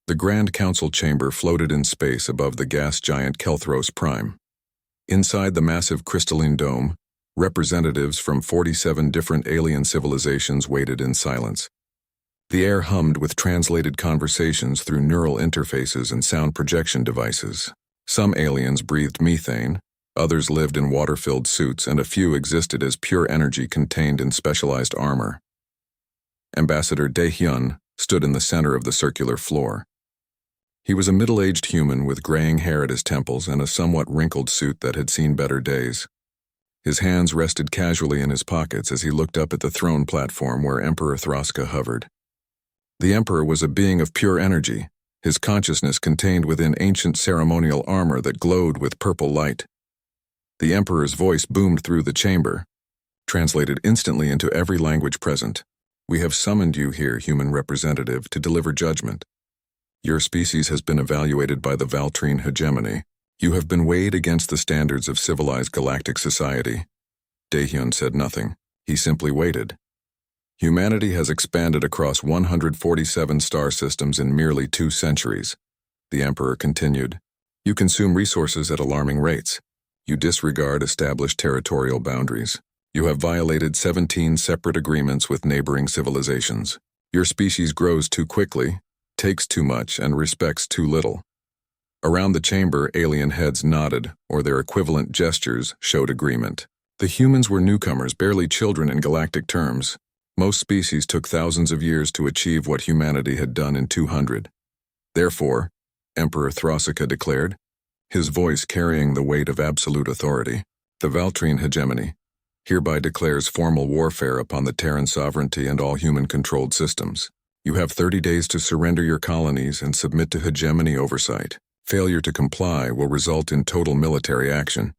The Grand Council chamber floated in space above the gas giant Kelthros Prime. Inside the massive crystalline dome, representatives from 47 different alien civilizations waited in silence. The air hummed with translated conversations through neural interfaces and sound projection devices. Some aliens breathed methane, others lived in water-filled suits, and a few existed as pure energy contained in specialized armor. Ambassador Daehyun stood in the center of the circular floor. He was a middle-aged human with graying hair at his temples and a somewhat wrinkled suit that had seen better days. His hands rested casually in his pockets as he looked up at the throne platform where Emperor Thraska hovered. The Emperor was a being of pure energy, his consciousness contained within ancient ceremonial armor that glowed with purple light. The Emperor's voice boomed through the chamber, translated instantly into every language present. "We have summoned you here, human representative, to deliver judgment. Your species has been evaluated by the Valtrine hegemony. You have been weighed against the standards of civilized galactic society." Daehyun said nothing. He simply waited. Humanity has expanded across 147 star systems in merely 2 centuries. The Emperor continued. You consume resources at alarming rates. You disregard established territorial boundaries. You have violated 17 separate agreements with neighboring civilizations. Your species grows too quickly, takes too much, and respects too little. Around the chamber, alien heads nodded, or their equivalent gestures showed agreement. The humans were newcomers, barely children in galactic terms. Most species took thousands of years to achieve what humanity had done in 200. Therefore, Emperor Thraska declared, his voice carrying the weight of absolute authority, the Valtrine hegemony hereby declares formal warfare upon the Terran sovereignty and all human-controlled systems. You have 30 days to surrender your colonies and submit to hegemony oversight. Failure to comply will result in total military action.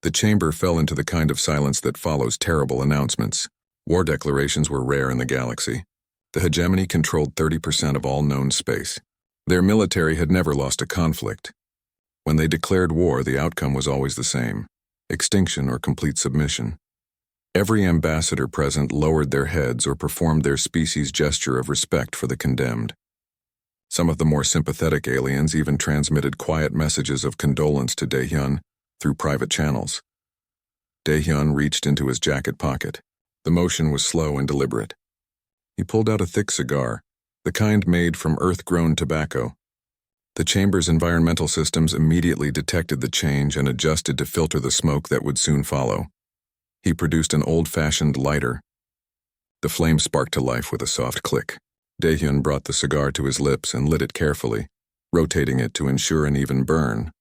The chamber fell into the kind of silence that follows terrible announcements. War declarations were rare in the galaxy. The hegemony controlled 30% of all known space. Their military had never lost a conflict. When they declared war, the outcome was always the same: extinction or complete submission. Every ambassador present lowered their heads or performed their species' gesture of respect for the condemned. Some of the more sympathetic aliens even transmitted quiet messages of condolence to Daehyun through private channels. Daehyun reached into his jacket pocket. The motion was slow and deliberate. He pulled out a thick cigar, the kind made from earth-grown tobacco. The chamber's environmental systems immediately detected the change and adjusted to filter the smoke that would soon follow. He produced an old-fashioned lighter. The flame sparked to life with a soft click. Daehyun brought the cigar to his lips and lit it carefully, rotating it to ensure an even burn.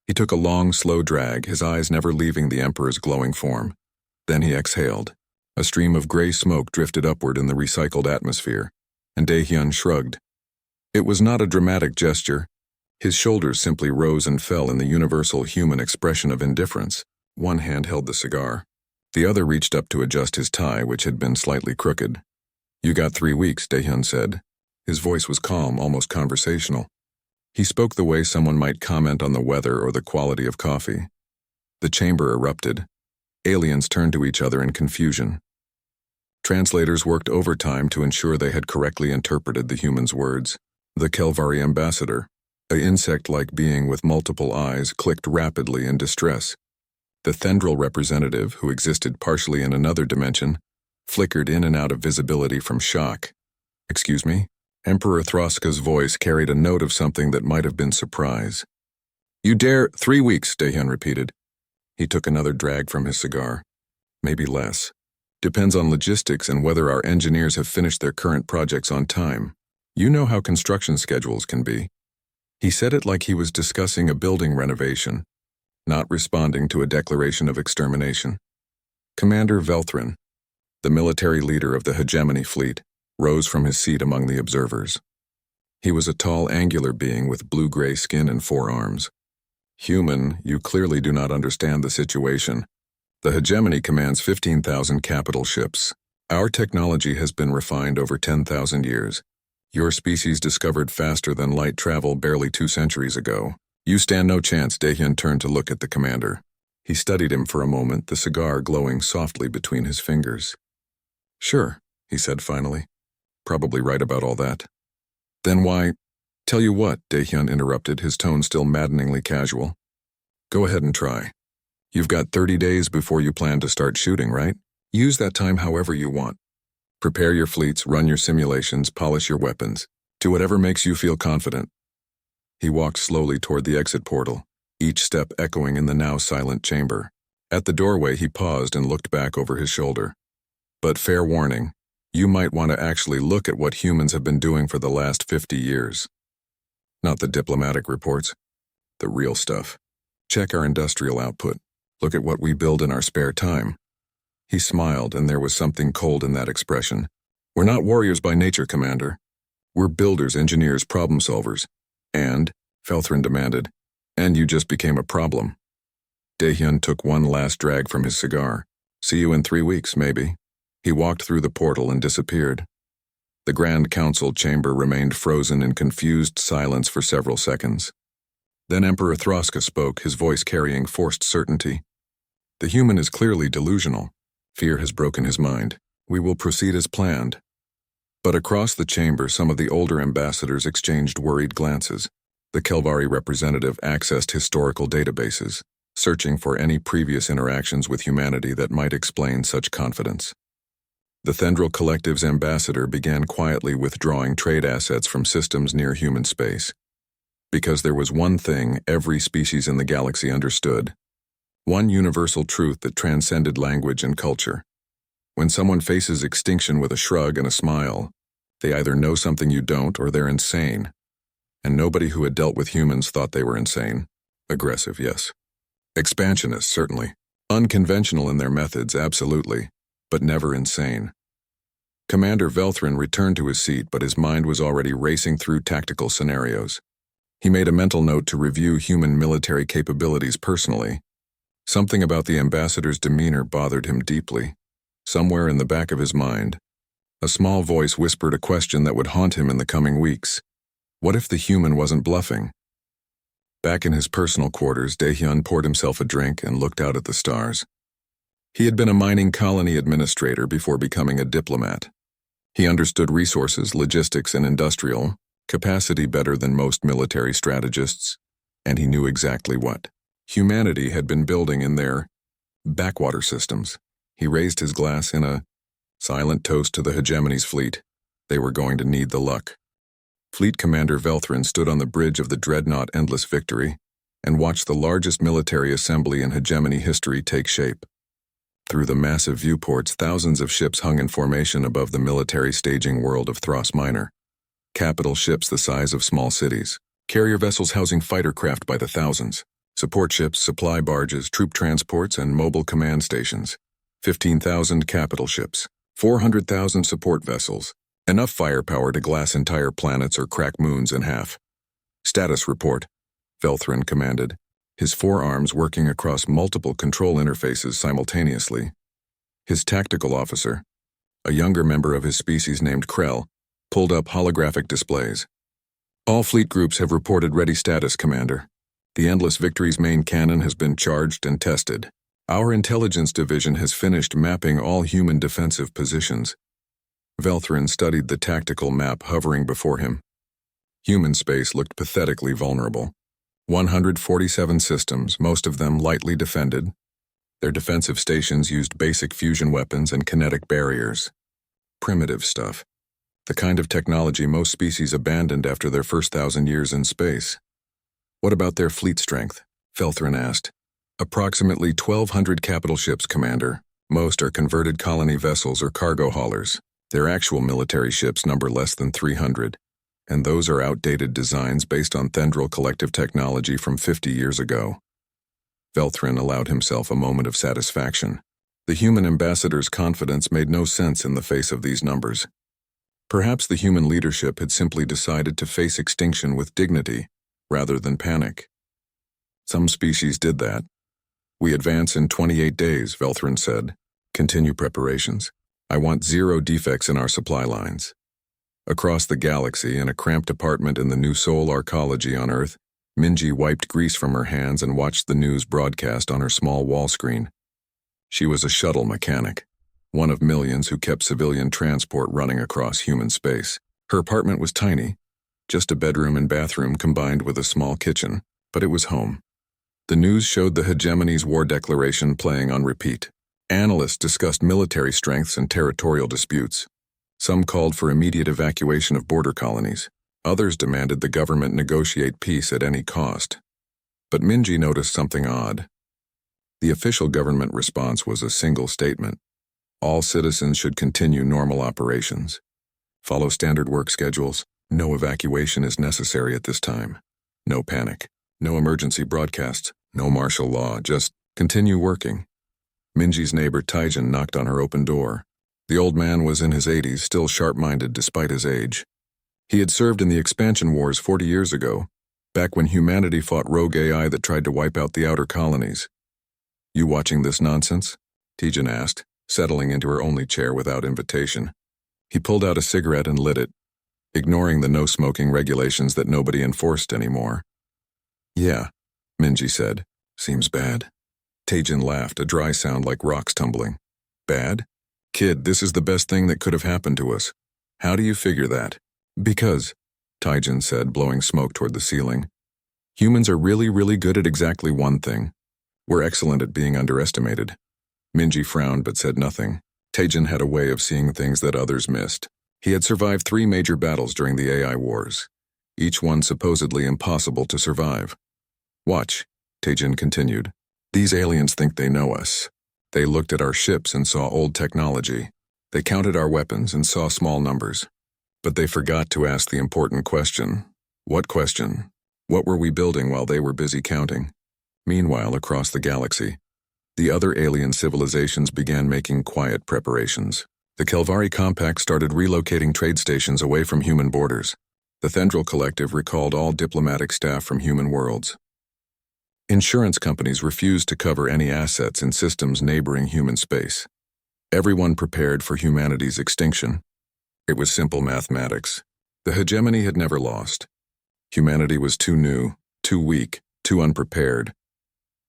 He took a long, slow drag, his eyes never leaving the Emperor's glowing form. Then he exhaled. A stream of gray smoke drifted upward in the recycled atmosphere, and Daehyun shrugged. It was not a dramatic gesture. His shoulders simply rose and fell in the universal human expression of indifference. One hand held the cigar. The other reached up to adjust his tie, which had been slightly crooked. "You got 3 weeks," Daehyun said. His voice was calm, almost conversational. He spoke the way someone might comment on the weather or the quality of coffee. The chamber erupted. Aliens turned to each other in confusion. Translators worked overtime to ensure they had correctly interpreted the human's words. The Kelvari ambassador, an insect-like being with multiple eyes, clicked rapidly in distress. The Thendril representative, who existed partially in another dimension, flickered in and out of visibility from shock. "Excuse me?" Emperor Thraska's voice carried a note of something that might have been surprise. "You dare— 3 weeks," Daehyun repeated. He took another drag from his cigar. "Maybe less. Depends on logistics and whether our engineers have finished their current projects on time. You know how construction schedules can be." He said it like he was discussing a building renovation, not responding to a declaration of extermination. Commander Velthrin, the military leader of the hegemony fleet, rose from his seat among the observers. He was a tall, angular being with blue-gray skin and 4 arms. "Human, you clearly do not understand the situation. The hegemony commands 15,000 capital ships. Our technology has been refined over 10,000 years. Your species discovered faster than light travel barely 2 centuries ago. You stand no chance." Daehyun turned to look at the commander. He studied him for a moment, the cigar glowing softly between his fingers. "Sure," he said finally. "Probably right about all that." "Then why—" Tell you what, Daehyun interrupted, his tone still maddeningly casual. Go ahead and try. You've got 30 days before you plan to start shooting, right? Use that time however you want. Prepare your fleets, run your simulations, polish your weapons. Do whatever makes you feel confident. He walked slowly toward the exit portal, each step echoing in the now silent chamber. At the doorway, he paused and looked back over his shoulder. But fair warning, you might want to actually look at what humans have been doing for the last 50 years. Not the diplomatic reports, the real stuff. Check our industrial output. Look at what we build in our spare time. He smiled, and there was something cold in that expression. We're not warriors by nature, Commander. We're builders, engineers, problem solvers. And, Felthrin demanded, and you just became a problem. Daehyun took one last drag from his cigar. See you in 3 weeks, maybe. He walked through the portal and disappeared. The Grand Council chamber remained frozen in confused silence for several seconds. Then Emperor Throska spoke, his voice carrying forced certainty. The human is clearly delusional. Fear has broken his mind. We will proceed as planned. But across the chamber, some of the older ambassadors exchanged worried glances. The Kelvari representative accessed historical databases, searching for any previous interactions with humanity that might explain such confidence. The Thendril Collective's ambassador began quietly withdrawing trade assets from systems near human space. Because there was one thing every species in the galaxy understood. One universal truth that transcended language and culture. When someone faces extinction with a shrug and a smile, they either know something you don't or they're insane. And nobody who had dealt with humans thought they were insane. Aggressive, yes. Expansionists, certainly. Unconventional in their methods, absolutely. But never insane. Commander Velthrin returned to his seat, but his mind was already racing through tactical scenarios. He made a mental note to review human military capabilities personally. Something about the ambassador's demeanor bothered him deeply. Somewhere in the back of his mind, a small voice whispered a question that would haunt him in the coming weeks. What if the human wasn't bluffing? Back in his personal quarters, Daehyun poured himself a drink and looked out at the stars. He had been a mining colony administrator before becoming a diplomat. He understood resources, logistics, and industrial capacity better than most military strategists, and he knew exactly what humanity had been building in their backwater systems. He raised his glass in a silent toast to the hegemony's fleet. They were going to need the luck. Fleet Commander Velthrin stood on the bridge of the dreadnought Endless Victory and watched the largest military assembly in hegemony history take shape. Through the massive viewports, thousands of ships hung in formation above the military staging world of Thros Minor. Capital ships the size of small cities, carrier vessels housing fighter craft by the thousands, support ships, supply barges, troop transports, and mobile command stations. 15,000 capital ships, 400,000 support vessels, enough firepower to glass entire planets or crack moons in half. Status report, Velthrin commanded, his forearms working across multiple control interfaces simultaneously. His tactical officer, a younger member of his species named Krell, pulled up holographic displays. All fleet groups have reported ready status, Commander. The Endless Victory's main cannon has been charged and tested. Our intelligence division has finished mapping all human defensive positions. Velthrin studied the tactical map hovering before him. Human space looked pathetically vulnerable. 147 systems, most of them lightly defended. Their defensive stations used basic fusion weapons and kinetic barriers. Primitive stuff. The kind of technology most species abandoned after their first 1,000 years in space. What about their fleet strength? Velthrin asked. Approximately 1,200 capital ships, Commander. Most are converted colony vessels or cargo haulers. Their actual military ships number less than 300, and those are outdated designs based on Thendril collective technology from 50 years ago. Velthrin allowed himself a moment of satisfaction. The human ambassador's confidence made no sense in the face of these numbers. Perhaps the human leadership had simply decided to face extinction with dignity, rather than panic. Some species did that. We advance in 28 days, Velthrin said. Continue preparations. I want 0 defects in our supply lines. Across the galaxy, in a cramped apartment in the new Sol Arcology on Earth, Minji wiped grease from her hands and watched the news broadcast on her small wall screen. She was a shuttle mechanic, one of millions who kept civilian transport running across human space. Her apartment was tiny, just a bedroom and bathroom combined with a small kitchen, but it was home. The news showed the hegemony's war declaration playing on repeat. Analysts discussed military strengths and territorial disputes. Some called for immediate evacuation of border colonies. Others demanded the government negotiate peace at any cost. But Minji noticed something odd. The official government response was a single statement. All citizens should continue normal operations. Follow standard work schedules. No evacuation is necessary at this time. No panic. No emergency broadcasts. No martial law. Just continue working. Minji's neighbor Taijin knocked on her open door. The old man was in his 80s, still sharp-minded despite his age. He had served in the expansion wars 40 years ago, back when humanity fought rogue AI that tried to wipe out the outer colonies. "You watching this nonsense?" Taijin asked, settling into her only chair without invitation. He pulled out a cigarette and lit it, ignoring the no-smoking regulations that nobody enforced anymore. "Yeah," Minji said. "Seems bad." Taijin laughed, a dry sound like rocks tumbling. "Bad? Kid, this is the best thing that could have happened to us. How do you figure that?" "Because," Taijin said, blowing smoke toward the ceiling, "humans are really, really good at exactly one thing. We're excellent at being underestimated." Minji frowned but said nothing. Taijin had a way of seeing things that others missed. He had survived 3 major battles during the AI wars, each one supposedly impossible to survive. "Watch," Taijin continued. "These aliens think they know us. They looked at our ships and saw old technology. They counted our weapons and saw small numbers. But they forgot to ask the important question." "What question?" "What were we building while they were busy counting?" Meanwhile, across the galaxy, the other alien civilizations began making quiet preparations. The Kelvari Compact started relocating trade stations away from human borders. The Thendril Collective recalled all diplomatic staff from human worlds. Insurance companies refused to cover any assets in systems neighboring human space. Everyone prepared for humanity's extinction. It was simple mathematics. The hegemony had never lost. Humanity was too new, too weak, too unprepared.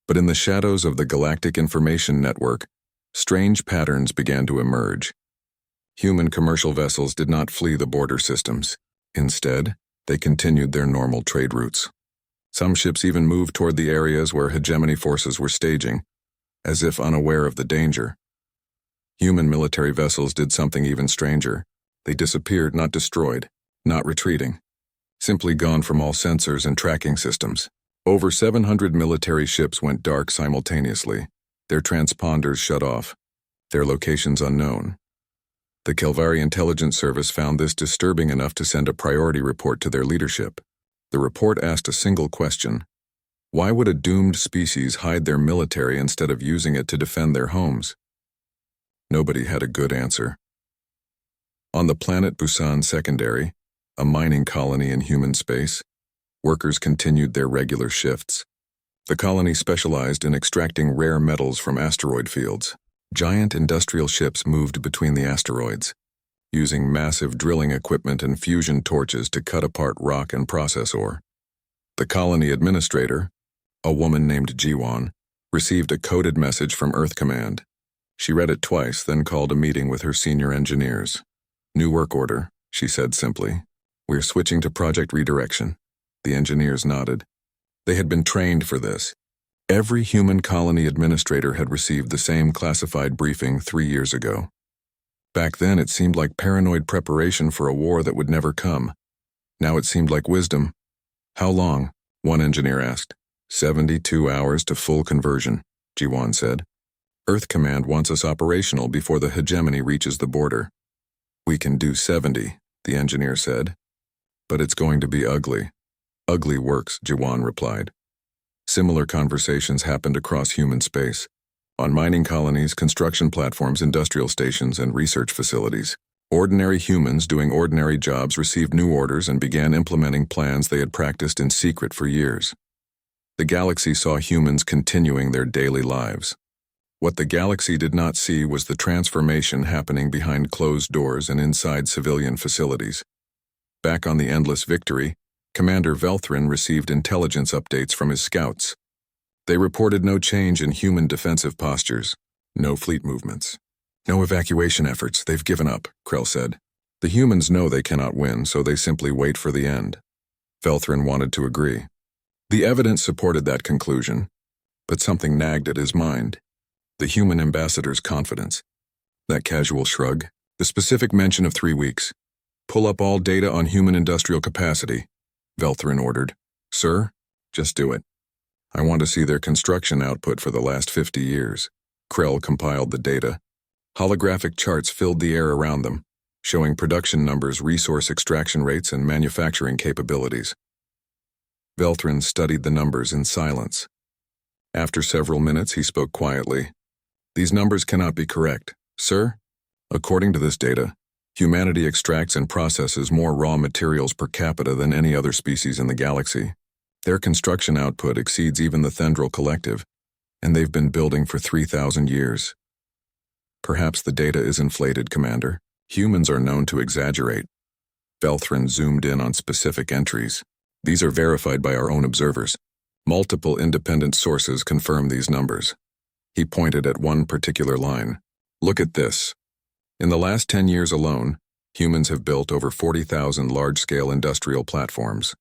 But in the shadows of the Galactic Information Network, strange patterns began to emerge. Human commercial vessels did not flee the border systems. Instead, they continued their normal trade routes. Some ships even moved toward the areas where hegemony forces were staging, as if unaware of the danger. Human military vessels did something even stranger. They disappeared, not destroyed, not retreating. Simply gone from all sensors and tracking systems. Over 700 military ships went dark simultaneously, their transponders shut off, their locations unknown. The Kelvari Intelligence Service found this disturbing enough to send a priority report to their leadership. The report asked a single question: why would a doomed species hide their military instead of using it to defend their homes? Nobody had a good answer. On the planet Busan Secondary, a mining colony in human space, workers continued their regular shifts. The colony specialized in extracting rare metals from asteroid fields. Giant industrial ships moved between the asteroids, using massive drilling equipment and fusion torches to cut apart rock and process ore. The colony administrator, a woman named Jiwon, received a coded message from Earth Command. She read it twice, then called a meeting with her senior engineers. "New work order," she said simply. "We're switching to project redirection." The engineers nodded. They had been trained for this. Every human colony administrator had received the same classified briefing 3 years ago. Back then it seemed like paranoid preparation for a war that would never come. Now it seemed like wisdom. "How long?" one engineer asked. 72 hours to full conversion, Jiwon said. "Earth Command wants us operational before the hegemony reaches the border." "We can do 70, the engineer said. "But it's going to be ugly." "Ugly works," Jiwon replied. Similar conversations happened across human space, on mining colonies, construction platforms, industrial stations, and research facilities. Ordinary humans doing ordinary jobs received new orders and began implementing plans they had practiced in secret for years. The galaxy saw humans continuing their daily lives. What the galaxy did not see was the transformation happening behind closed doors and inside civilian facilities. Back on the Endless Victory, Commander Velthrin received intelligence updates from his scouts. They reported no change in human defensive postures, no fleet movements, no evacuation efforts. "They've given up," Krell said. "The humans know they cannot win, so they simply wait for the end." Velthrin wanted to agree. The evidence supported that conclusion, but something nagged at his mind. The human ambassador's confidence. That casual shrug. The specific mention of 3 weeks. Pull up all data on human industrial capacity, Velthrin ordered. Sir, just do it. I want to see their construction output for the last 50 years. Krell compiled the data. Holographic charts filled the air around them, showing production numbers, resource extraction rates, and manufacturing capabilities. Velthrin studied the numbers in silence. After several minutes, he spoke quietly. These numbers cannot be correct, sir. According to this data, humanity extracts and processes more raw materials per capita than any other species in the galaxy. Their construction output exceeds even the Thendril Collective, and they've been building for 3,000 years. Perhaps the data is inflated, Commander. Humans are known to exaggerate. Velthrin zoomed in on specific entries. These are verified by our own observers. Multiple independent sources confirm these numbers. He pointed at one particular line. Look at this. In the last 10 years alone, humans have built over 40,000 large-scale industrial platforms.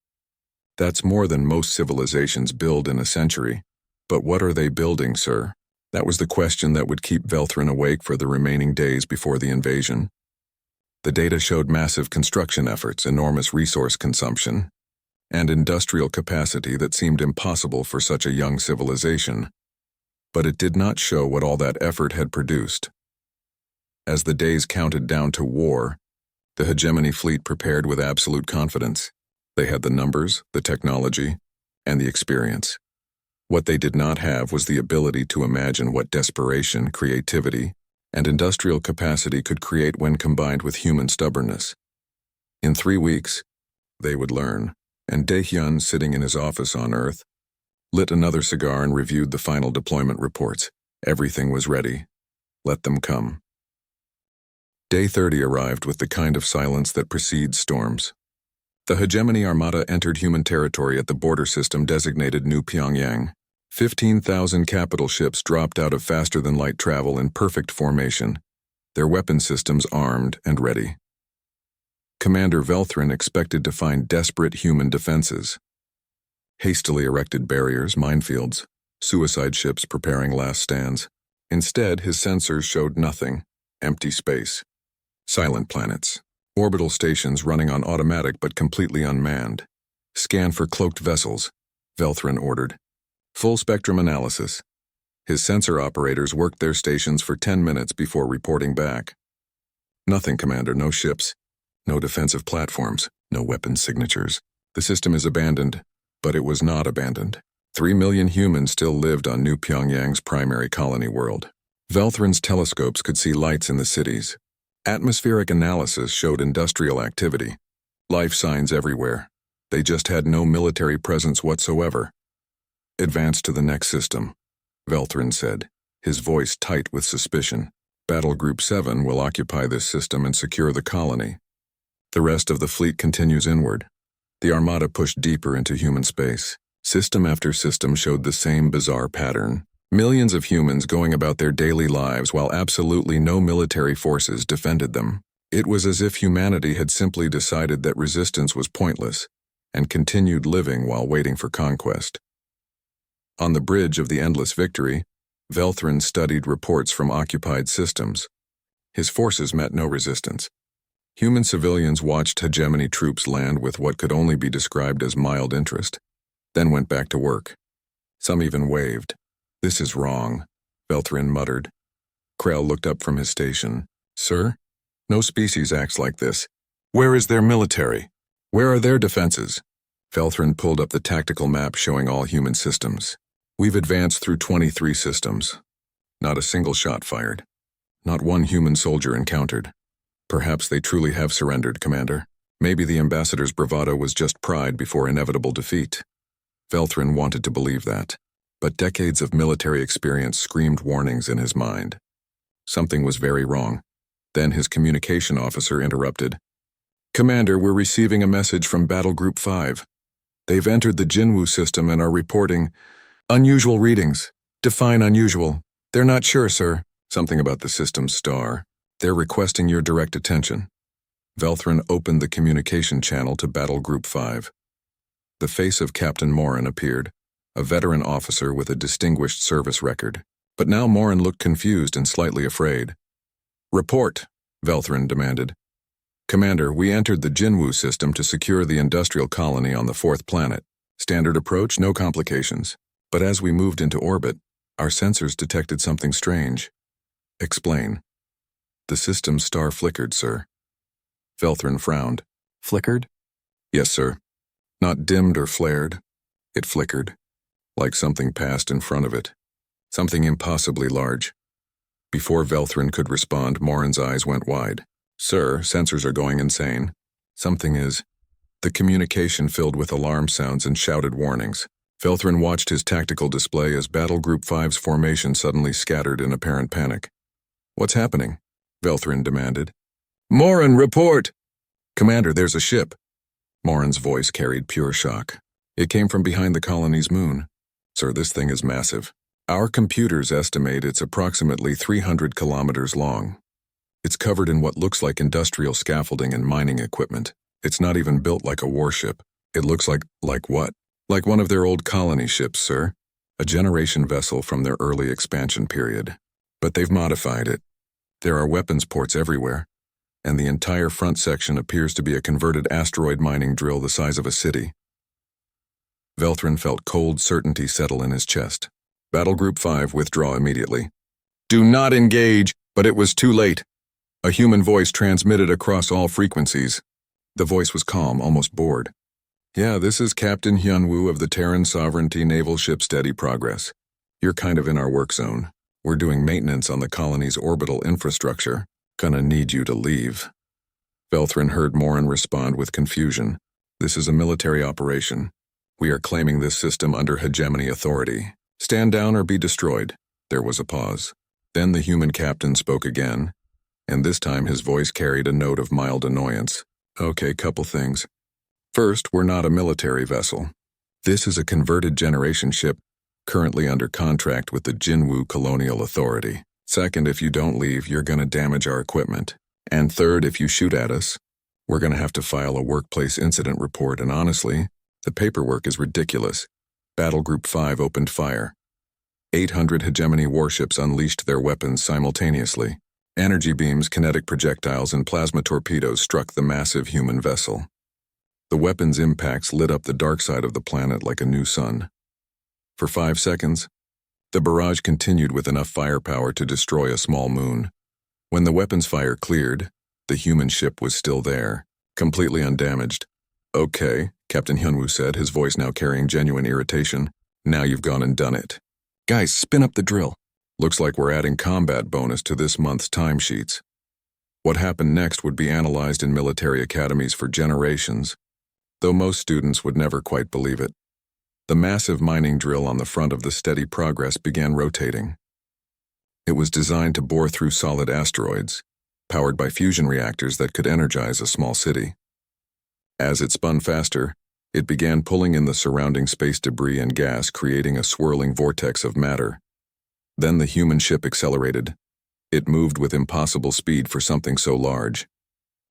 That's more than most civilizations build in a century. But what are they building, sir? That was the question that would keep Velthrin awake for the remaining days before the invasion. The data showed massive construction efforts, enormous resource consumption, and industrial capacity that seemed impossible for such a young civilization. But it did not show what all that effort had produced. As the days counted down to war, the hegemony fleet prepared with absolute confidence. They had the numbers, the technology, and the experience. What they did not have was the ability to imagine what desperation, creativity, and industrial capacity could create when combined with human stubbornness. In 3 weeks, they would learn, and Daehyun, sitting in his office on Earth, lit another cigar and reviewed the final deployment reports. Everything was ready. Let them come. Day 30 arrived with the kind of silence that precedes storms. The hegemony armada entered human territory at the border system designated New Pyongyang. 15,000 capital ships dropped out of faster-than-light travel in perfect formation, their weapon systems armed and ready. Commander Velthrin expected to find desperate human defenses. Hastily erected barriers, minefields, suicide ships preparing last stands. Instead, his sensors showed nothing. Empty space. Silent planets. Orbital stations running on automatic but completely unmanned. Scan for cloaked vessels, Velthrin ordered. Full spectrum analysis. His sensor operators worked their stations for 10 minutes before reporting back. Nothing, Commander, no ships. No defensive platforms, no weapons signatures. The system is abandoned, but it was not abandoned. 3 million humans still lived on New Pyongyang's primary colony world. Velthrin's telescopes could see lights in the cities. Atmospheric analysis showed industrial activity. Life signs everywhere. They just had no military presence whatsoever. Advance to the next system, Velthrin said, his voice tight with suspicion. Battle Group 7 will occupy this system and secure the colony. The rest of the fleet continues inward. The armada pushed deeper into human space. System after system showed the same bizarre pattern. Millions of humans going about their daily lives while absolutely no military forces defended them. It was as if humanity had simply decided that resistance was pointless and continued living while waiting for conquest. On the bridge of the Endless Victory, Velthrin studied reports from occupied systems. His forces met no resistance. Human civilians watched hegemony troops land with what could only be described as mild interest, then went back to work. Some even waved. This is wrong, Velthrin muttered. Krell looked up from his station. Sir? No species acts like this. Where is their military? Where are their defenses? Velthrin pulled up the tactical map showing all human systems. We've advanced through 23 systems. Not a single shot fired. Not one human soldier encountered. Perhaps they truly have surrendered, Commander. Maybe the ambassador's bravado was just pride before inevitable defeat. Velthrin wanted to believe that, but decades of military experience screamed warnings in his mind. Something was very wrong. Then his communication officer interrupted. Commander, we're receiving a message from Battle Group 5. They've entered the Jinwu system and are reporting unusual readings. Define unusual. They're not sure, sir. Something about the system's star. They're requesting your direct attention. Velthrin opened the communication channel to Battle Group 5. The face of Captain Morin appeared, a veteran officer with a distinguished service record. But now Morin looked confused and slightly afraid. "Report," Velthrin demanded. "Commander, we entered the Jinwu system to secure the industrial colony on the fourth planet. Standard approach, no complications. But as we moved into orbit, our sensors detected something strange." "Explain." "The system's star flickered, sir." Velthrin frowned. Flickered? "Yes, sir. Not dimmed or flared. It flickered, like something passed in front of it. Something impossibly large." Before Velthrin could respond, Morin's eyes went wide. "Sir, sensors are going insane. Something is." The communication filled with alarm sounds and shouted warnings. Velthrin watched his tactical display as Battle Group 5's formation suddenly scattered in apparent panic. "What's happening?" Velthrin demanded. "Morin, report!" "Commander, there's a ship." Morin's voice carried pure shock. It came from behind the colony's moon. "Sir, this thing is massive. Our computers estimate it's approximately 300 kilometers long. It's covered in what looks like industrial scaffolding and mining equipment. It's not even built like a warship. It looks like what? Like one of their old colony ships, sir. A generation vessel from their early expansion period. But they've modified it. There are weapons ports everywhere, and the entire front section appears to be a converted asteroid mining drill the size of a city." Velthrin felt cold certainty settle in his chest. "Battle Group 5, withdraw immediately." "Do not engage," but it was too late. A human voice transmitted across all frequencies. The voice was calm, almost bored. "Yeah, this is Captain Hyunwoo of the Terran Sovereignty naval ship Steady Progress. You're kind of in our work zone. We're doing maintenance on the colony's orbital infrastructure. Gonna need you to leave." Velthrin heard Morin respond with confusion. "This is a military operation. We are claiming this system under hegemony authority. Stand down or be destroyed." There was a pause. Then the human captain spoke again, and this time his voice carried a note of mild annoyance. "Okay, couple things. First, we're not a military vessel. This is a converted generation ship currently under contract with the Jinwu Colonial Authority. Second, if you don't leave, you're gonna damage our equipment. And third, if you shoot at us, we're gonna have to file a workplace incident report, and honestly, the paperwork is ridiculous." Battle Group 5 opened fire. 800 hegemony warships unleashed their weapons simultaneously. Energy beams, kinetic projectiles, and plasma torpedoes struck the massive human vessel. The weapons' impacts lit up the dark side of the planet like a new sun. For 5 seconds, the barrage continued with enough firepower to destroy a small moon. When the weapons fire cleared, the human ship was still there, completely undamaged. "Okay," Captain Hyunwoo said, his voice now carrying genuine irritation. "Now you've gone and done it. Guys, spin up the drill. Looks like we're adding combat bonus to this month's timesheets." What happened next would be analyzed in military academies for generations, though most students would never quite believe it. The massive mining drill on the front of the Steady Progress began rotating. It was designed to bore through solid asteroids, powered by fusion reactors that could energize a small city. As it spun faster, it began pulling in the surrounding space debris and gas, creating a swirling vortex of matter. Then the human ship accelerated. It moved with impossible speed for something so large.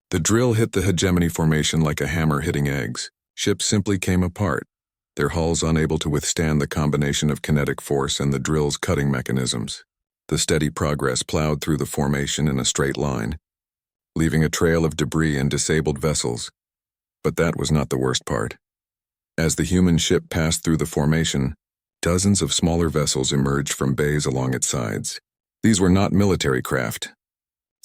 The drill hit the hegemony formation like a hammer hitting eggs. Ships simply came apart, their hulls unable to withstand the combination of kinetic force and the drill's cutting mechanisms. The Steady Progress plowed through the formation in a straight line, leaving a trail of debris and disabled vessels. But that was not the worst part. As the human ship passed through the formation, dozens of smaller vessels emerged from bays along its sides. These were not military craft.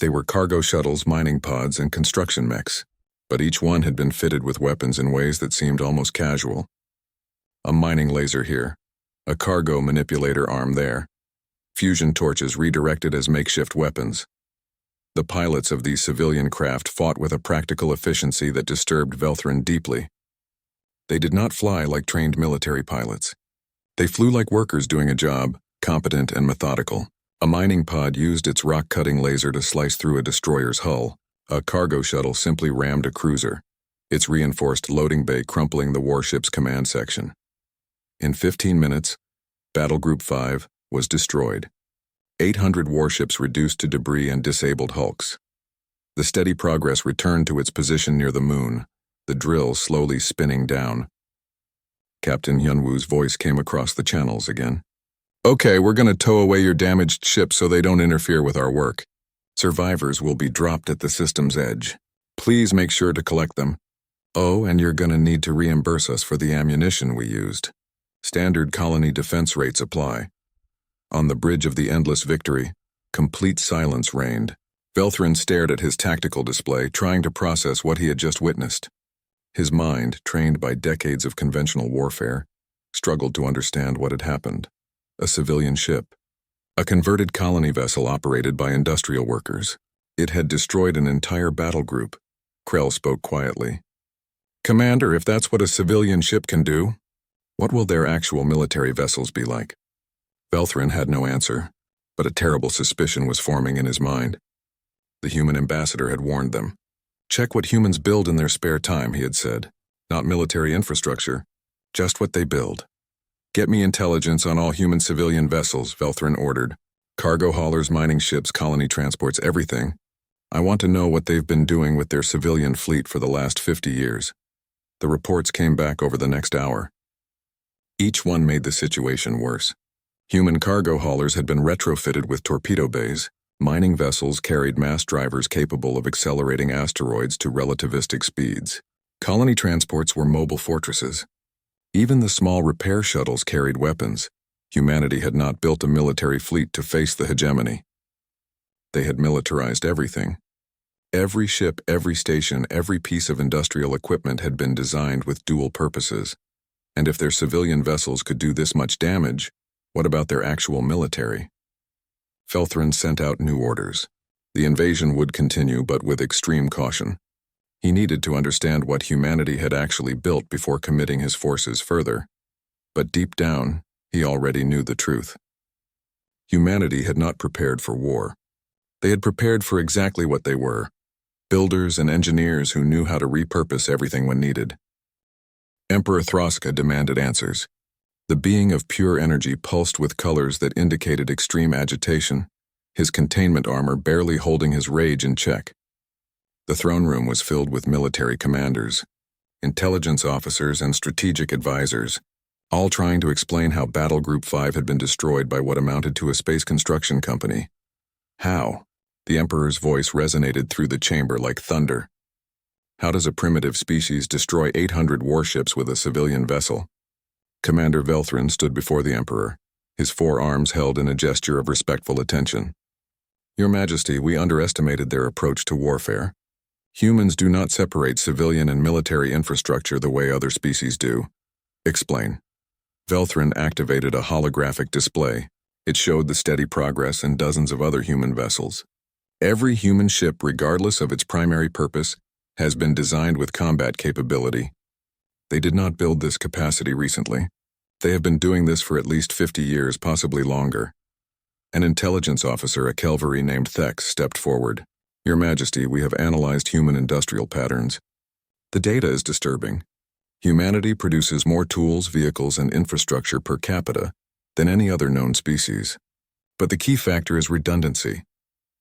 They were cargo shuttles, mining pods, and construction mechs, but each one had been fitted with weapons in ways that seemed almost casual. A mining laser here, a cargo manipulator arm there, fusion torches redirected as makeshift weapons. The pilots of these civilian craft fought with a practical efficiency that disturbed Velthrin deeply. They did not fly like trained military pilots. They flew like workers doing a job, competent and methodical. A mining pod used its rock-cutting laser to slice through a destroyer's hull. A cargo shuttle simply rammed a cruiser, its reinforced loading bay crumpling the warship's command section. In 15 minutes, Battle Group 5 was destroyed. 800 warships reduced to debris and disabled hulks. The Steady Progress returned to its position near the moon, the drill slowly spinning down. Captain Hyunwoo's voice came across the channels again. Okay, we're gonna tow away your damaged ship so they don't interfere with our work. Survivors will be dropped at the system's edge. Please make sure to collect them. Oh, and you're gonna need to reimburse us for the ammunition we used. Standard colony defense rates apply. On the bridge of the Endless Victory, complete silence reigned. Velthrin stared at his tactical display, trying to process what he had just witnessed. His mind, trained by decades of conventional warfare, struggled to understand what had happened. A civilian ship. A converted colony vessel operated by industrial workers. It had destroyed an entire battle group. Krell spoke quietly. Commander, if that's what a civilian ship can do, what will their actual military vessels be like? Velthrin had no answer, but a terrible suspicion was forming in his mind. The human ambassador had warned them. Check what humans build in their spare time, he had said. Not military infrastructure, just what they build. Get me intelligence on all human civilian vessels, Velthrin ordered. Cargo haulers, mining ships, colony transports, everything. I want to know what they've been doing with their civilian fleet for the last 50 years. The reports came back over the next hour. Each one made the situation worse. Human cargo haulers had been retrofitted with torpedo bays. Mining vessels carried mass drivers capable of accelerating asteroids to relativistic speeds. Colony transports were mobile fortresses. Even the small repair shuttles carried weapons. Humanity had not built a military fleet to face the hegemony. They had militarized everything. Every ship, every station, every piece of industrial equipment had been designed with dual purposes. And if their civilian vessels could do this much damage, what about their actual military? Velthrin sent out new orders. The invasion would continue, but with extreme caution. He needed to understand what humanity had actually built before committing his forces further. But deep down, he already knew the truth. Humanity had not prepared for war. They had prepared for exactly what they were, builders and engineers who knew how to repurpose everything when needed. Emperor Throska demanded answers. The being of pure energy pulsed with colors that indicated extreme agitation, his containment armor barely holding his rage in check. The throne room was filled with military commanders, intelligence officers, and strategic advisors, all trying to explain how Battle Group 5 had been destroyed by what amounted to a space construction company. How? The Emperor's voice resonated through the chamber like thunder. How does a primitive species destroy 800 warships with a civilian vessel? Commander Velthrin stood before the Emperor, his forearms held in a gesture of respectful attention. Your Majesty, we underestimated their approach to warfare. Humans do not separate civilian and military infrastructure the way other species do. Explain. Velthrin activated a holographic display. It showed the steady progress in dozens of other human vessels. Every human ship, regardless of its primary purpose, has been designed with combat capability. They did not build this capacity recently. They have been doing this for at least 50 years, possibly longer. An intelligence officer, a Kelvari named Thex, stepped forward. Your Majesty, we have analyzed human industrial patterns. The data is disturbing. Humanity produces more tools, vehicles, and infrastructure per capita than any other known species. But the key factor is redundancy.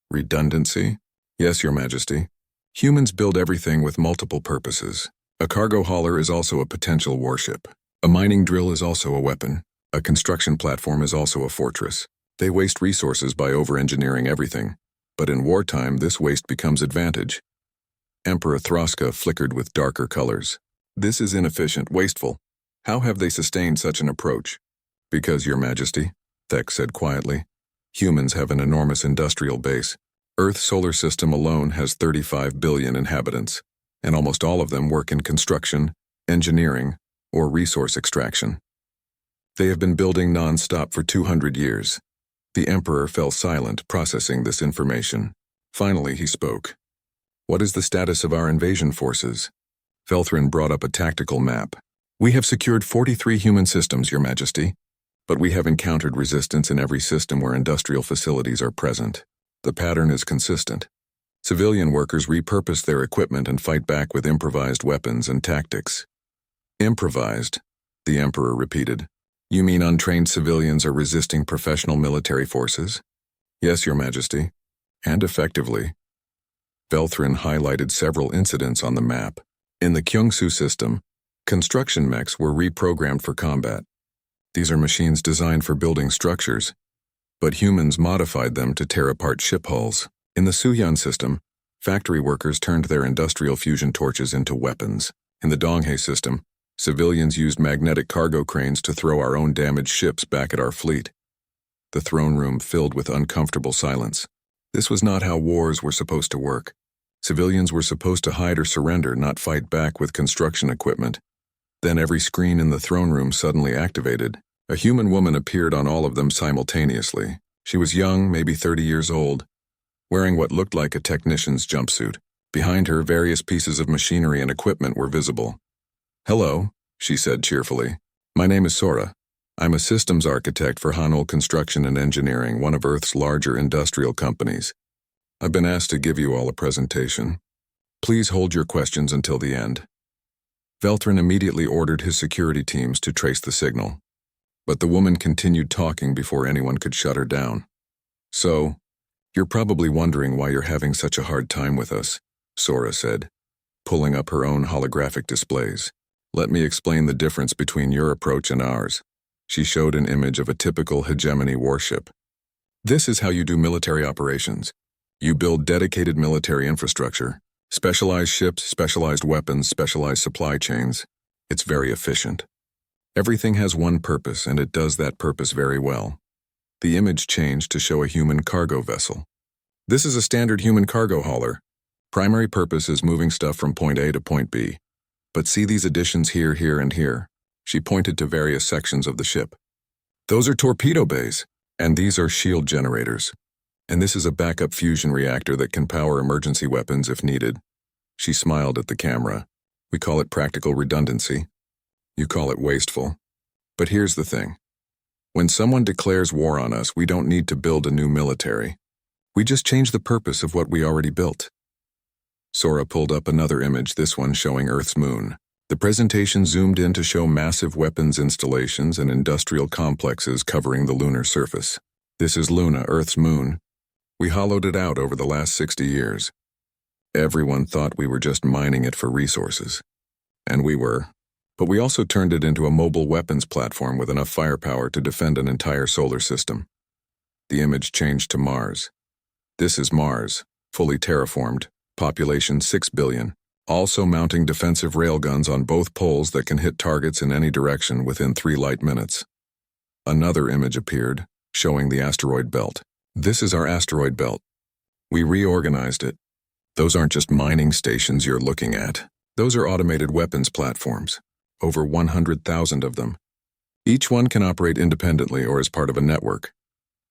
Redundancy? Yes, Your Majesty. Humans build everything with multiple purposes. A cargo hauler is also a potential warship. A mining drill is also a weapon. A construction platform is also a fortress. They waste resources by over-engineering everything. But in wartime, this waste becomes advantage. Emperor Throska flickered with darker colors. This is inefficient, wasteful. How have they sustained such an approach? Because, Your Majesty, Thex said quietly, humans have an enormous industrial base. Earth's solar system alone has 35 billion inhabitants, and almost all of them work in construction, engineering, or resource extraction. They have been building non-stop for 200 years. The Emperor fell silent, processing this information. Finally, he spoke. What is the status of our invasion forces? Velthrin brought up a tactical map. We have secured 43 human systems, Your Majesty, but we have encountered resistance in every system where industrial facilities are present. The pattern is consistent. Civilian workers repurpose their equipment and fight back with improvised weapons and tactics. Improvised, the Emperor repeated. You mean untrained civilians are resisting professional military forces? Yes, Your Majesty. And effectively. Velthrin highlighted several incidents on the map. In the Kyungsoo system, Construction mechs were reprogrammed for combat. These are machines designed for building structures, but humans modified them to tear apart ship hulls. In the Suhyun system, factory workers turned their industrial fusion torches into weapons. In the Donghae system, civilians used magnetic cargo cranes to throw our own damaged ships back at our fleet. The throne room filled with uncomfortable silence. This was not how wars were supposed to work. Civilians were supposed to hide or surrender, not fight back with construction equipment. Then every screen in the throne room suddenly activated. A human woman appeared on all of them simultaneously. She was young, maybe 30 years old, wearing what looked like a technician's jumpsuit. Behind her, various pieces of machinery and equipment were visible. "Hello," she said cheerfully. "My name is Sora. I'm a systems architect for Hanul Construction and Engineering, one of Earth's larger industrial companies. I've been asked to give you all a presentation. Please hold your questions until the end." Veltrin immediately ordered his security teams to trace the signal. But the woman continued talking before anyone could shut her down. "So, you're probably wondering why you're having such a hard time with us," Sora said, pulling up her own holographic displays. "Let me explain the difference between your approach and ours." She showed an image of a typical hegemony warship. "This is how you do military operations. You build dedicated military infrastructure, specialized ships, specialized weapons, specialized supply chains. It's very efficient. Everything has one purpose, and it does that purpose very well." The image changed to show a human cargo vessel. "This is a standard human cargo hauler. Primary purpose is moving stuff from point A to point B. But see these additions here, here, and here." She pointed to various sections of the ship. "Those are torpedo bays, and these are shield generators. And this is a backup fusion reactor that can power emergency weapons if needed." She smiled at the camera. "We call it practical redundancy. You call it wasteful. But here's the thing. When someone declares war on us, we don't need to build a new military. We just change the purpose of what we already built." Sora pulled up another image, this one showing Earth's moon. The presentation zoomed in to show massive weapons installations and industrial complexes covering the lunar surface. "This is Luna, Earth's moon. We hollowed it out over the last 60 years. Everyone thought we were just mining it for resources. And we were. But we also turned it into a mobile weapons platform with enough firepower to defend an entire solar system." The image changed to Mars. "This is Mars, fully terraformed, population 6 billion, also mounting defensive railguns on both poles that can hit targets in any direction within 3 light minutes." Another image appeared, showing the asteroid belt. "This is our asteroid belt. We reorganized it. Those aren't just mining stations you're looking at. Those are automated weapons platforms. Over 100,000 of them. Each one can operate independently or as part of a network."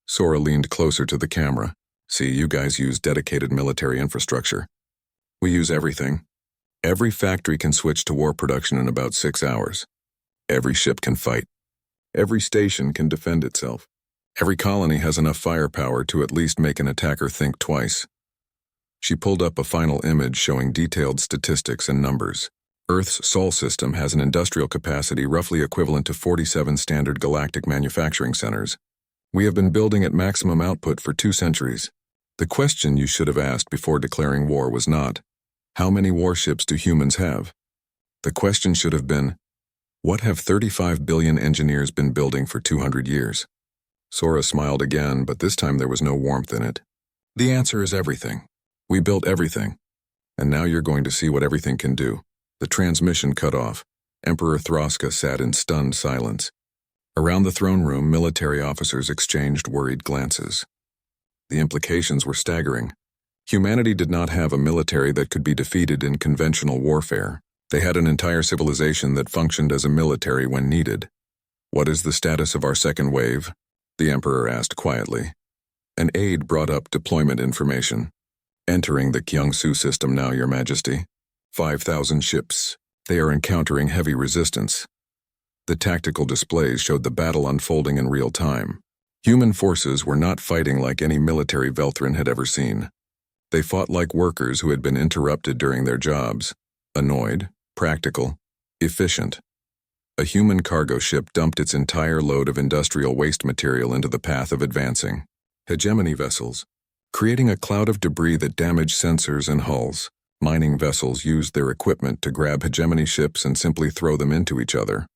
Sora leaned closer to the camera. "See, you guys use dedicated military infrastructure. We use everything. Every factory can switch to war production in about 6 hours. Every ship can fight. Every station can defend itself. Every colony has enough firepower to at least make an attacker think twice." She pulled up a final image showing detailed statistics and numbers. Earth's Sol system has an industrial capacity roughly equivalent to 47 standard galactic manufacturing centers. We have been building at maximum output for 2 centuries. The question you should have asked before declaring war was not, "How many warships do humans have?" The question should have been, "What have 35 billion engineers been building for 200 years?" Sora smiled again, but this time there was no warmth in it. "The answer is everything. We built everything. And now you're going to see what everything can do." The transmission cut off. Emperor Thraska sat in stunned silence. Around the throne room, military officers exchanged worried glances. The implications were staggering. Humanity did not have a military that could be defeated in conventional warfare. They had an entire civilization that functioned as a military when needed. "What is the status of our second wave?" the Emperor asked quietly. An aide brought up deployment information. "Entering the Kyungsu system now, Your Majesty. 5,000 ships. They are encountering heavy resistance." The tactical displays showed the battle unfolding in real time. Human forces were not fighting like any military Veltrin had ever seen. They fought like workers who had been interrupted during their jobs. Annoyed, practical, efficient. A human cargo ship dumped its entire load of industrial waste material into the path of advancing hegemony vessels, creating a cloud of debris that damaged sensors and hulls. Mining vessels used their equipment to grab hegemony ships and simply throw them into each other.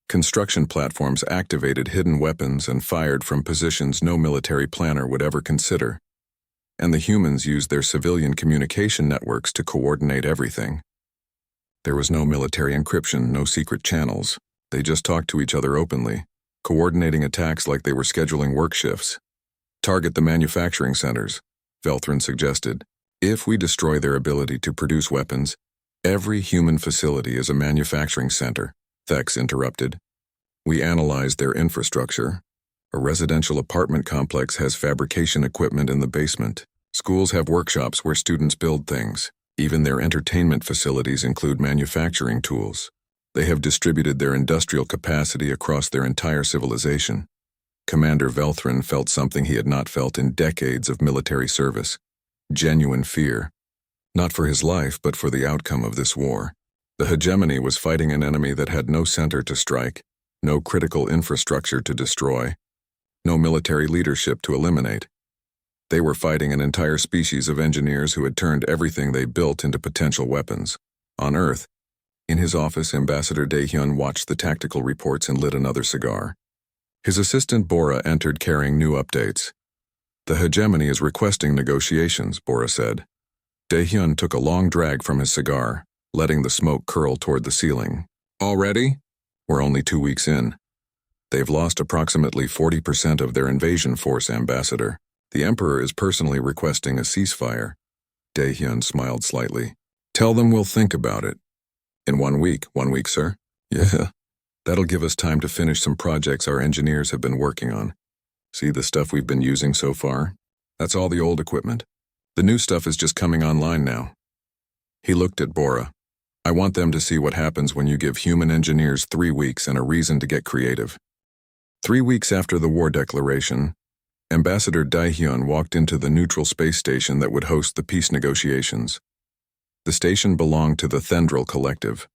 Construction platforms activated hidden weapons and fired from positions no military planner would ever consider. And the humans used their civilian communication networks to coordinate everything. There was no military encryption, no secret channels. They just talked to each other openly, coordinating attacks like they were scheduling work shifts. Target the manufacturing centers, Velthrin suggested. If we destroy their ability to produce weapons, every human facility is a manufacturing center, Thex interrupted. We analyzed their infrastructure. A residential apartment complex has fabrication equipment in the basement. Schools have workshops where students build things. Even their entertainment facilities include manufacturing tools. They have distributed their industrial capacity across their entire civilization. Commander Velthrin felt something he had not felt in decades of military service. Genuine fear. Not for his life, but for the outcome of this war. The hegemony was fighting an enemy that had no center to strike, no critical infrastructure to destroy, no military leadership to eliminate. They were fighting an entire species of engineers who had turned everything they built into potential weapons. On Earth, in his office, Ambassador Daehyun watched the tactical reports and lit another cigar. His assistant Bora entered carrying new updates. The hegemony is requesting negotiations, Bora said. Daehyun took a long drag from his cigar, letting the smoke curl toward the ceiling. Already? We're only 2 weeks in. They've lost approximately 40% of their invasion force, Ambassador. The Emperor is personally requesting a ceasefire. Daehyun smiled slightly. Tell them we'll think about it. In 1 week, sir? Yeah. That'll give us time to finish some projects our engineers have been working on. See the stuff we've been using so far? That's all the old equipment. The new stuff is just coming online now. He looked at Bora. I want them to see what happens when you give human engineers 3 weeks and a reason to get creative. 3 weeks after the war declaration, Ambassador Daehyun walked into the neutral space station that would host the peace negotiations. The station belonged to the Thendril Collective,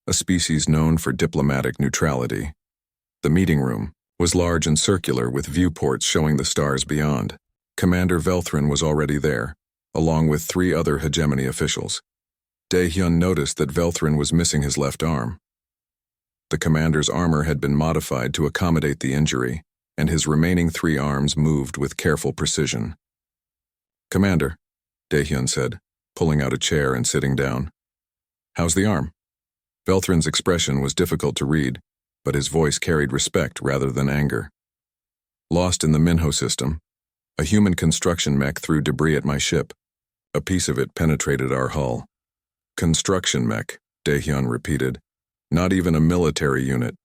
a species known for diplomatic neutrality. The meeting room was large and circular with viewports showing the stars beyond. Commander Velthrin was already there, along with 3 other hegemony officials. Daehyun noticed that Velthrin was missing his left arm. The commander's armor had been modified to accommodate the injury, and his remaining 3 arms moved with careful precision. Commander, Daehyun said, pulling out a chair and sitting down. How's the arm? Velthrin's expression was difficult to read, but his voice carried respect rather than anger. Lost in the Minho system, a human construction mech threw debris at my ship. A piece of it penetrated our hull. Construction mech, Daehyun repeated. Not even a military unit.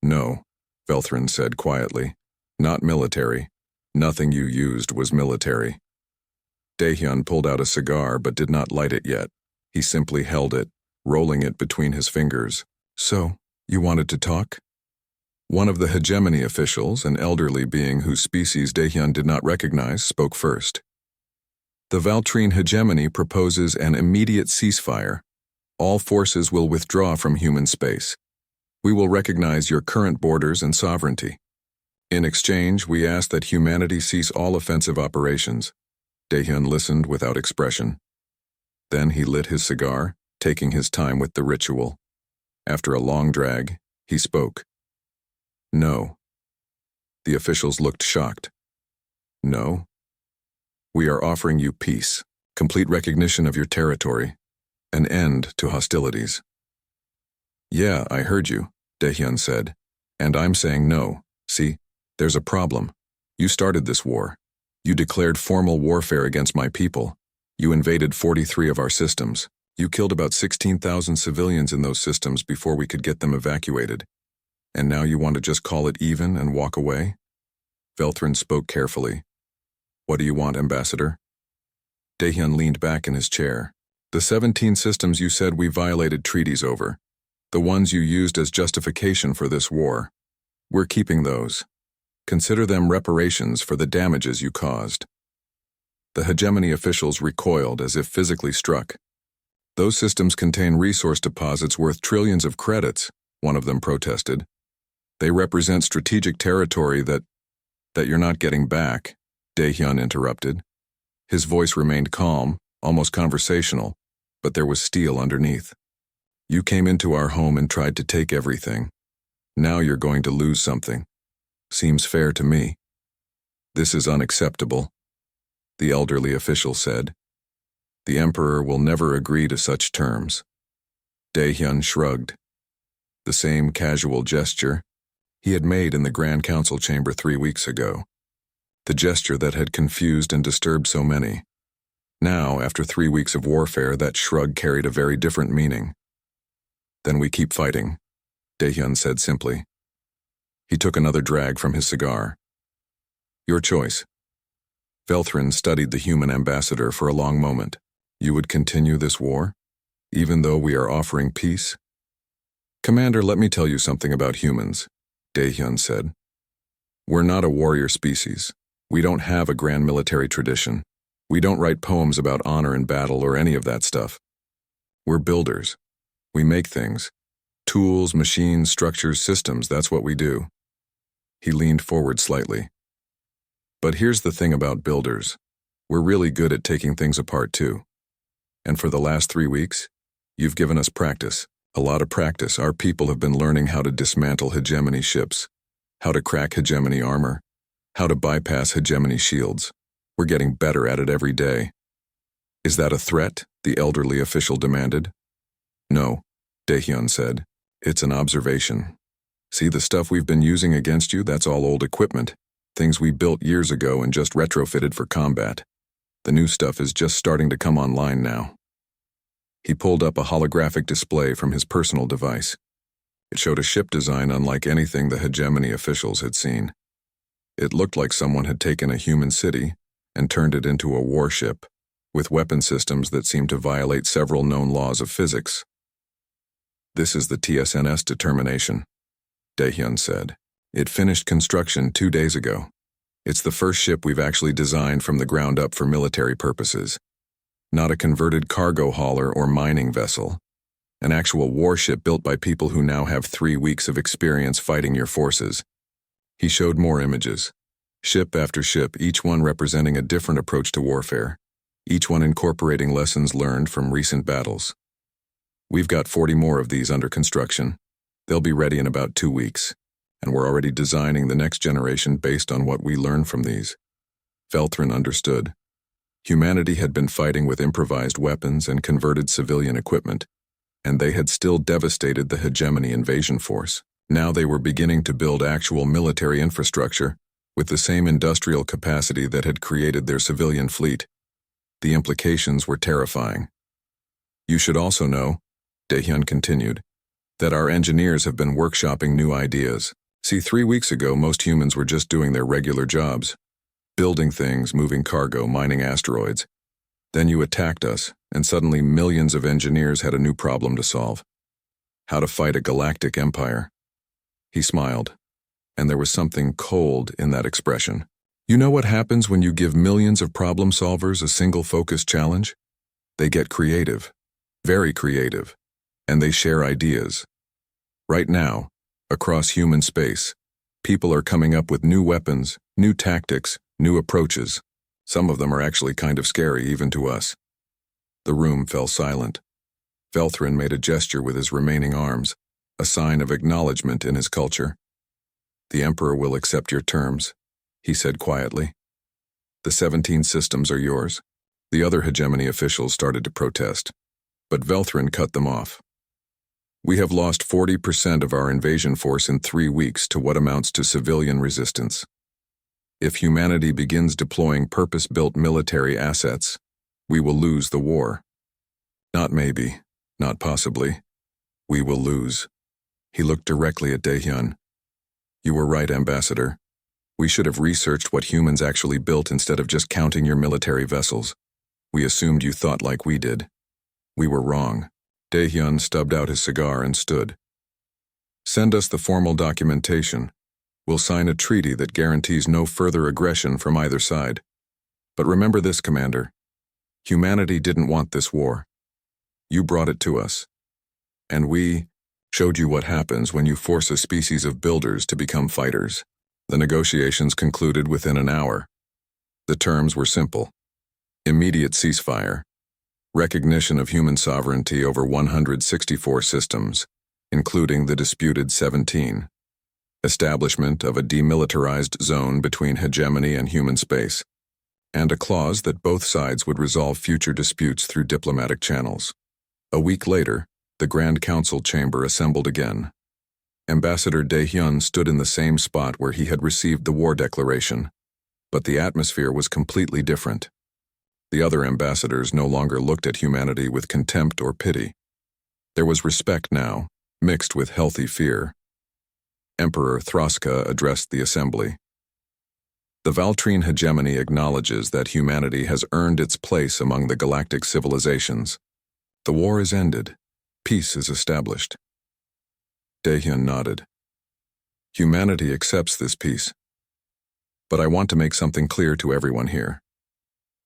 No, Velthrin said quietly. Not military. Nothing you used was military. Daehyun pulled out a cigar but did not light it yet. He simply held it, rolling it between his fingers. So, you wanted to talk? One of the hegemony officials, an elderly being whose species Daehyun did not recognize, spoke first. The Valtrine hegemony proposes an immediate ceasefire. All forces will withdraw from human space. We will recognize your current borders and sovereignty. In exchange, we ask that humanity cease all offensive operations. Daehyun listened without expression. Then he lit his cigar, taking his time with the ritual. After a long drag, he spoke. No. The officials looked shocked. No. We are offering you peace, complete recognition of your territory, an end to hostilities. Yeah, I heard you, Daehyun said. And I'm saying no. See, there's a problem. You started this war. You declared formal warfare against my people. You invaded 43 of our systems. You killed about 16,000 civilians in those systems before we could get them evacuated. And now you want to just call it even and walk away? Velthrin spoke carefully. What do you want, Ambassador? Daehyun leaned back in his chair. The 17 systems you said we violated treaties over. The ones you used as justification for this war. We're keeping those. Consider them reparations for the damages you caused. The hegemony officials recoiled as if physically struck. Those systems contain resource deposits worth trillions of credits, one of them protested. They represent strategic territory that you're not getting back, Daehyun interrupted. His voice remained calm, almost conversational, but there was steel underneath. You came into our home and tried to take everything. Now you're going to lose something. Seems fair to me. This is unacceptable, the elderly official said. The Emperor will never agree to such terms. Daehyun shrugged. The same casual gesture he had made in the Grand Council chamber 3 weeks ago. The gesture that had confused and disturbed so many. Now, after 3 weeks of warfare, that shrug carried a very different meaning. Then we keep fighting, Daehyun said simply. He took another drag from his cigar. Your choice. Velthrin studied the human ambassador for a long moment. You would continue this war, even though we are offering peace? Commander, let me tell you something about humans, Daehyun said. We're not a warrior species. We don't have a grand military tradition. We don't write poems about honor in battle or any of that stuff. We're builders. We make things. Tools, machines, structures, systems, that's what we do. He leaned forward slightly. But here's the thing about builders. We're really good at taking things apart too. And for the last 3 weeks, you've given us practice. A lot of practice. Our people have been learning how to dismantle hegemony ships, how to crack hegemony armor, how to bypass hegemony shields. We're getting better at it every day. Is that a threat? The elderly official demanded. No, Daehyun said. It's an observation. See the stuff we've been using against you? That's all old equipment. Things we built years ago and just retrofitted for combat. The new stuff is just starting to come online now. He pulled up a holographic display from his personal device. It showed a ship design unlike anything the hegemony officials had seen. It looked like someone had taken a human city and turned it into a warship, with weapon systems that seemed to violate several known laws of physics. This is the TSNS determination, Daehyun said. It finished construction 2 days ago. It's the first ship we've actually designed from the ground up for military purposes. Not a converted cargo hauler or mining vessel. An actual warship built by people who now have 3 weeks of experience fighting your forces. He showed more images. Ship after ship, each one representing a different approach to warfare. Each one incorporating lessons learned from recent battles. We've got 40 more of these under construction. They'll be ready in about 2 weeks. And we're already designing the next generation based on what we learned from these. Velthrin understood. Humanity had been fighting with improvised weapons and converted civilian equipment, and they had still devastated the hegemony invasion force. Now they were beginning to build actual military infrastructure with the same industrial capacity that had created their civilian fleet. The implications were terrifying. You should also know, Daehyun continued, that our engineers have been workshopping new ideas. See, 3 weeks ago, most humans were just doing their regular jobs. Building things, moving cargo, mining asteroids. Then you attacked us, and suddenly millions of engineers had a new problem to solve. How to fight a galactic empire. He smiled, and there was something cold in that expression. You know what happens when you give millions of problem solvers a single focused challenge? They get creative, very creative, and they share ideas. Right now, across human space, people are coming up with new weapons, new tactics, new approaches. Some of them are actually kind of scary even to us. The room fell silent. Velthrin made a gesture with his remaining arms, a sign of acknowledgement in his culture. The Emperor will accept your terms, he said quietly. The 17 systems are yours. The other hegemony officials started to protest, but Velthrin cut them off. We have lost 40% of our invasion force in 3 weeks to what amounts to civilian resistance. If humanity begins deploying purpose-built military assets, we will lose the war. Not maybe, not possibly. We will lose. He looked directly at Daehyun. You were right, Ambassador. We should have researched what humans actually built instead of just counting your military vessels. We assumed you thought like we did. We were wrong. Daehyun stubbed out his cigar and stood. Send us the formal documentation. We'll sign a treaty that guarantees no further aggression from either side. But remember this, Commander. Humanity didn't want this war. You brought it to us. And we showed you what happens when you force a species of builders to become fighters. The negotiations concluded within an hour. The terms were simple. Immediate ceasefire. recognition of human sovereignty over 164 systems, including the disputed 17, establishment of a demilitarized zone between hegemony and human space, and a clause that both sides would resolve future disputes through diplomatic channels. A week later, the Grand Council chamber assembled again. Ambassador Daehyun stood in the same spot where he had received the war declaration, but the atmosphere was completely different. The other ambassadors no longer looked at humanity with contempt or pity. There was respect now, mixed with healthy fear. Emperor Thraska addressed the assembly. The Valtrine hegemony acknowledges that humanity has earned its place among the galactic civilizations. The war is ended. Peace is established. Daehyun nodded. Humanity accepts this peace. But I want to make something clear to everyone here.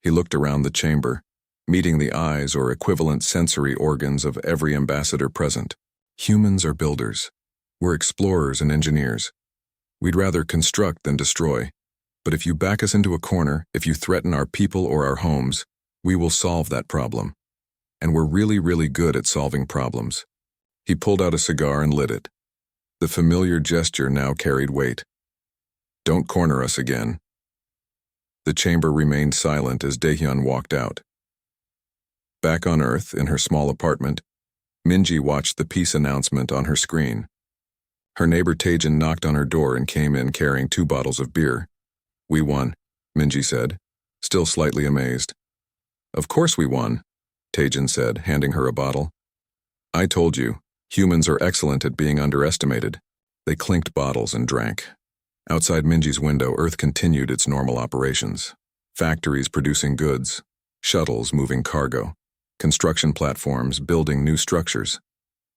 He looked around the chamber, meeting the eyes or equivalent sensory organs of every ambassador present. Humans are builders. We're explorers and engineers. We'd rather construct than destroy. But if you back us into a corner, if you threaten our people or our homes, we will solve that problem. And we're really, really good at solving problems. He pulled out a cigar and lit it. The familiar gesture now carried weight. Don't corner us again. The chamber remained silent as Daehyun walked out. Back on Earth, in her small apartment, Minji watched the peace announcement on her screen. Her neighbor Taejin knocked on her door and came in carrying 2 bottles of beer. We won, Minji said, still slightly amazed. Of course we won, Taejin said, handing her a bottle. I told you, humans are excellent at being underestimated. They clinked bottles and drank. Outside Minji's window, Earth continued its normal operations. Factories producing goods, shuttles moving cargo, construction platforms building new structures.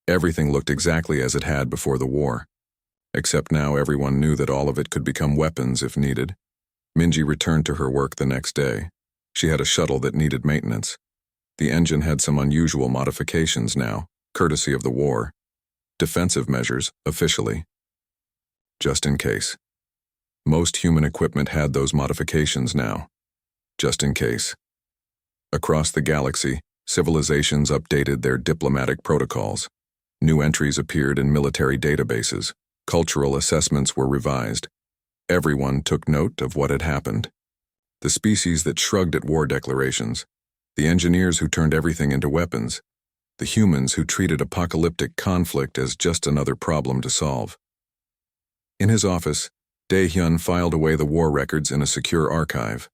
Everything looked exactly as it had before the war. Except now everyone knew that all of it could become weapons if needed. Minji returned to her work the next day. She had a shuttle that needed maintenance. The engine had some unusual modifications now, courtesy of the war. Defensive measures, officially. Just in case. Most human equipment had those modifications now. Just in case. Across the galaxy, civilizations updated their diplomatic protocols. New entries appeared in military databases. Cultural assessments were revised. Everyone took note of what had happened. The species that shrugged at war declarations, the engineers who turned everything into weapons, the humans who treated apocalyptic conflict as just another problem to solve. In his office, Daehyun filed away the war records in a secure archive.